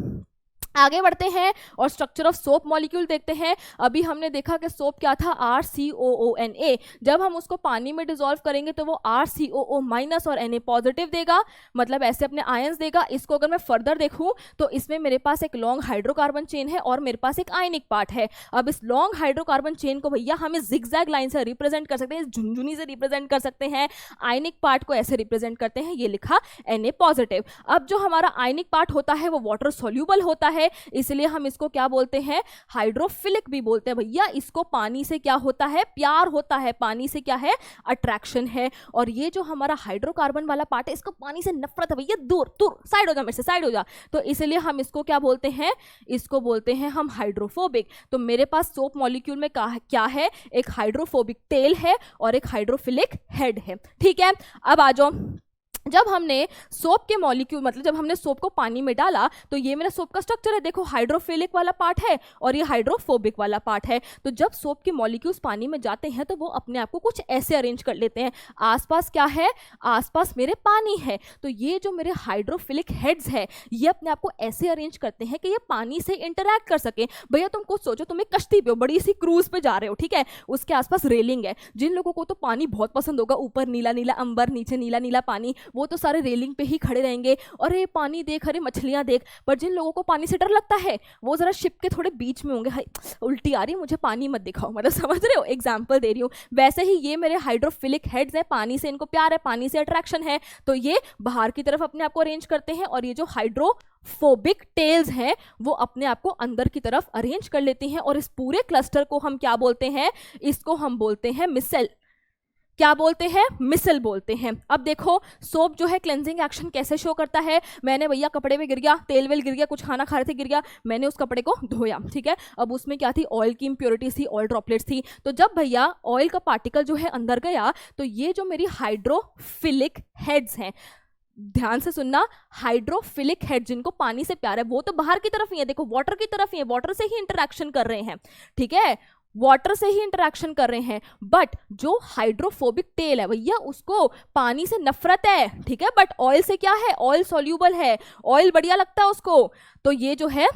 आगे बढ़ते हैं और स्ट्रक्चर ऑफ सोप मॉलिक्यूल देखते हैं। अभी हमने देखा कि सोप क्या था? RCOONA। जब हम उसको पानी में डिसॉल्व करेंगे तो वो RCOO माइनस और Na पॉजिटिव देगा, मतलब ऐसे अपने आयंस देगा। इसको अगर मैं फर्दर देखूं तो इसमें मेरे पास एक लॉन्ग हाइड्रोकार्बन चेन है और मेरे पास एक आयनिक पार्ट है। अब इस लॉन्ग हाइड्रोकार्बन चेन को भैया हम इस जिगजैग लाइन से रिप्रेजेंट कर सकते हैं, इस झुनझुनी से रिप्रेजेंट कर सकते हैं। आयनिक पार्ट को ऐसे रिप्रेजेंट करते हैं, ये लिखा Na पॉजिटिव। अब जो हमारा आयनिक पार्ट होता है वो वाटर सोल्यूबल होता है, इसलिए हम इसको क्या बोलते हैं? हाइड्रोफिलिक भी बोलते हैं। भैया इसको पानी से क्या होता है? प्यार होता है। पानी से क्या है? अट्रैक्शन है। और ये जो हमारा हाइड्रोकार्बन वाला पार्ट है, इसको पानी से नफरत है, भैया दूर दूर, साइड हो जा मेरे से, साइड हो जा। तो इसलिए हम इसको क्या बोलते हैं? इसको बोलते हैं हम हाइड्रोफोबिक। तो मेरे पास सोप मॉलिक्यूल में क्या है? एक हाइड्रोफोबिक टेल है और एक हाइड्रोफिलिक हेड है, ठीक है? अब आ जाओ, जब हमने सोप के मॉलिक्यूल, मतलब जब हमने सोप को पानी में डाला तो ये मेरा सोप का स्ट्रक्चर है। देखो, हाइड्रोफिलिक वाला पार्ट है और ये हाइड्रोफोबिक वाला पार्ट है। तो जब सोप के मॉलिक्यूल्स पानी में जाते हैं तो वो अपने आप को कुछ ऐसे अरेंज कर लेते हैं। आसपास क्या है? आसपास मेरे पानी है। तो ये जो मेरे हाइड्रोफिलिक हेड्स है, ये अपने आप को ऐसे अरेंज करते हैं कि ये पानी से इंटरैक्ट कर सके। भैया तुम कुछ सोचो, तुम एक कश्ती पे हो, बड़ी सी क्रूज पे जा रहे हो, ठीक है? उसके आसपास रेलिंग है। जिन लोगों को तो पानी बहुत पसंद होगा, ऊपर नीला नीला अंबर, नीचे नीला नीला पानी, वो तो सारे रेलिंग पे ही खड़े रहेंगे, अरे पानी देख, अरे मछलियां देख। पर जिन लोगों को पानी से डर लगता है वो जरा शिप के थोड़े बीच में होंगे, हाय उल्टी आ रही, मुझे पानी मत दिखाओ, मतलब समझ रहे हो? एग्जाम्पल दे रही हूँ। वैसे ही ये मेरे हाइड्रोफिलिक हेड्स हैं, पानी से इनको प्यार है, पानी से अट्रैक्शन है, तो ये बाहर की तरफ अपने आप को अरेंज करते हैं। और ये जो हाइड्रोफोबिक टेल्स हैं वो अपने आप को अंदर की तरफ अरेंज कर लेती हैं। और इस पूरे क्लस्टर को हम क्या बोलते हैं? इसको हम बोलते हैं मिसल। क्या बोलते हैं? मिसल बोलते हैं। अब देखो, सोप जो है क्लेंजिंग एक्शन कैसे शो करता है? मैंने भैया कपड़े में गिर गया, तेल वेल गिर गया, कुछ खाना खा रहे थे गिर गया, मैंने उस कपड़े को धोया, ठीक है? अब उसमें क्या थी? ऑयल की इंप्योरिटीज थी, ऑयल ड्रॉपलेट्स थी। तो जब भैया ऑयल का पार्टिकल जो है अंदर गया तो ये जो मेरी हाइड्रोफिलिक हेड्स हैं, ध्यान से सुनना, हाइड्रोफिलिक हेड जिनको पानी से प्यार है वो तो बाहर की तरफ ही है, देखो वाटर की तरफ ही है, वाटर से ही इंटरेक्शन कर रहे हैं, ठीक है? वाटर से ही इंटरेक्शन कर रहे हैं। बट जो हाइड्रोफोबिक टेल है भैया उसको पानी से नफरत है, ठीक है? बट ऑयल से क्या है? ऑयल सॉल्यूबल है, ऑयल बढ़िया लगता है उसको। तो ये जो है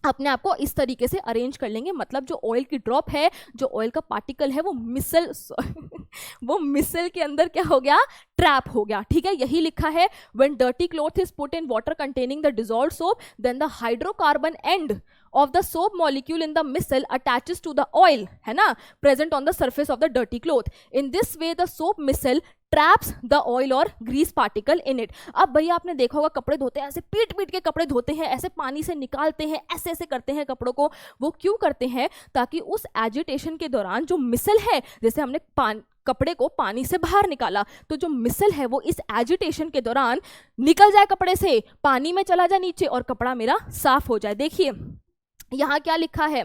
अपने आप को इस तरीके से अरेंज कर लेंगे, मतलब जो ऑयल की ड्रॉप है, जो ऑयल का पार्टिकल है, वो मिसल वो मिसल के अंदर क्या हो गया? ट्रैप हो गया, ठीक है? यही लिखा है, when dirty cloth is put in water containing the dissolved soap then the hydrocarbon end of the soap molecule in the missile attaches to the oil, है ना, present on the surface of the dirty cloth. In this way the soap missile traps the oil or grease particle in it. अब भैया आपने देखा होगा कपड़े धोते हैं, ऐसे पीट पीट के कपड़े धोते हैं, ऐसे पानी से निकालते हैं, ऐसे ऐसे करते हैं कपड़ों को। वो क्यों करते हैं? ताकि उस एजिटेशन के दौरान जो मिसल है, जैसे हमने कपड़े को पानी से बाहर निकाला, तो जो मिसल है वो इस एजिटेशन के दौरान निकल जाए कपड़े से, पानी में चला जाए नीचे और कपड़ा मेरा साफ हो जाए। देखिए यहाँ क्या लिखा है?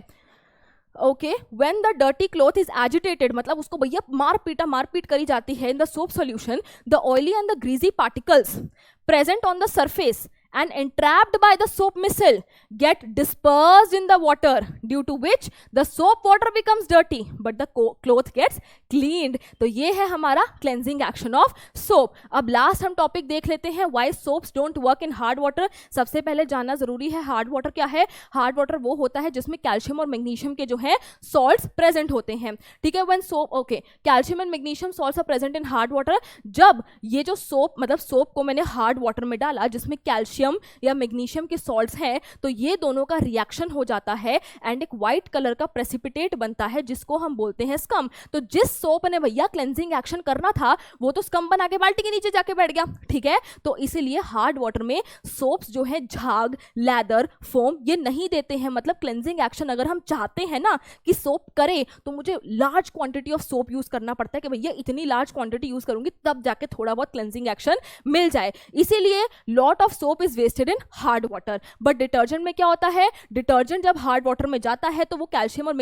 Okay, when the dirty cloth is agitated, मतलब उसको भैया मारपीट करी जाती है in the soap solution, the oily and the greasy particles present on the surface and entrapped by the soap missile get dispersed in the water, due to which the soap water becomes dirty but the cloth gets cleaned. तो ये है हमारा cleansing action of soap. अब last हम topic देख लेते हैं, why soaps don't work in hard water. सबसे पहले जानना जरूरी है हार्ड वाटर क्या है. हार्ड वाटर वो होता है जिसमें कैल्शियम और मैग्नीशियम के जो है सॉल्ट्स प्रेजेंट होते हैं. ठीक है, when soap, okay, calcium and magnesium salts are present in hard water. जब ये जो सोप, मतलब सोप को मैंने हार्ड वाटर में डाला जिसमें कैल्शियम या मैग्नीशियम के सॉल्ट्स हैं, तो ये दोनों का रिएक्शन हो जाता है एंड एक व्हाइट कलर का प्रेसिपिटेट बनता है जिसको हम बोलते हैं स्कम. तो जिस सोप ने भैया क्लेंजिंग एक्शन करना था वो तो स्कम बना के बाल्टी के नीचे जाके बैठ गया. ठीक है, तो इसीलिए हार्ड वाटर में सोप्स जो है झाग, लेदर, फोम ये नहीं देते हैं. मतलब क्लेंजिंग एक्शन अगर हम चाहते हैं ना कि सोप करे तो मुझे large quantity of soap use करना पड़ता है कि भैया इतनी लार्ज क्वांटिटी यूज करूंगी तब जाके थोड़ा बहुत क्लेंजिंग एक्शन मिल जाए. इसीलिए lot of soap is wasted in hard water. But detergent में क्या होता है, डिटर्जेंट जब हार्ड वाटर में जाता है तो वो कैल्शियम और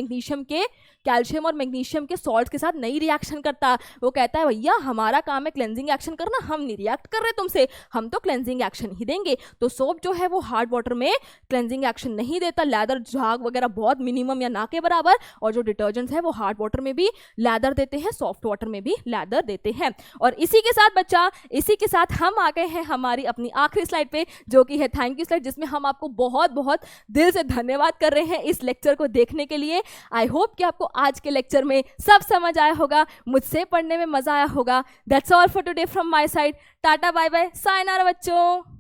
मैग्नीशियम के सॉल्ट के साथ नहीं रिएक्शन करता. वो कहता है भैया हमारा काम है क्लेंजिंग एक्शन करना, हम नहीं रिएक्ट कर रहे तुमसे, हम तो क्लेंजिंग एक्शन ही देंगे. तो सोप जो है वो हार्ड वाटर में क्लेंजिंग एक्शन नहीं देता. लैदर, झाग वगैरह बहुत मिनिमम या ना के बराबर. और जो डिटर्जेंट्स है वो हार्ड वाटर में भी लैदर देते हैं, सॉफ्ट वाटर में भी लैदर देते हैं. और इसी के साथ बच्चा, इसी के साथ हम आ गए हैं हमारी अपनी आखिरी स्लाइड पे, जो कि है थैंक यू स्लाइड, जिसमें हम आपको बहुत बहुत दिल से धन्यवाद कर रहे हैं इस लेक्चर को देखने के लिए. आई होप कि आपको आज के लेक्चर में सब समझ आया होगा, मुझसे पढ़ने में मजा आया होगा. That's all for today from my side. Tata, bye bye, sayonara बच्चों.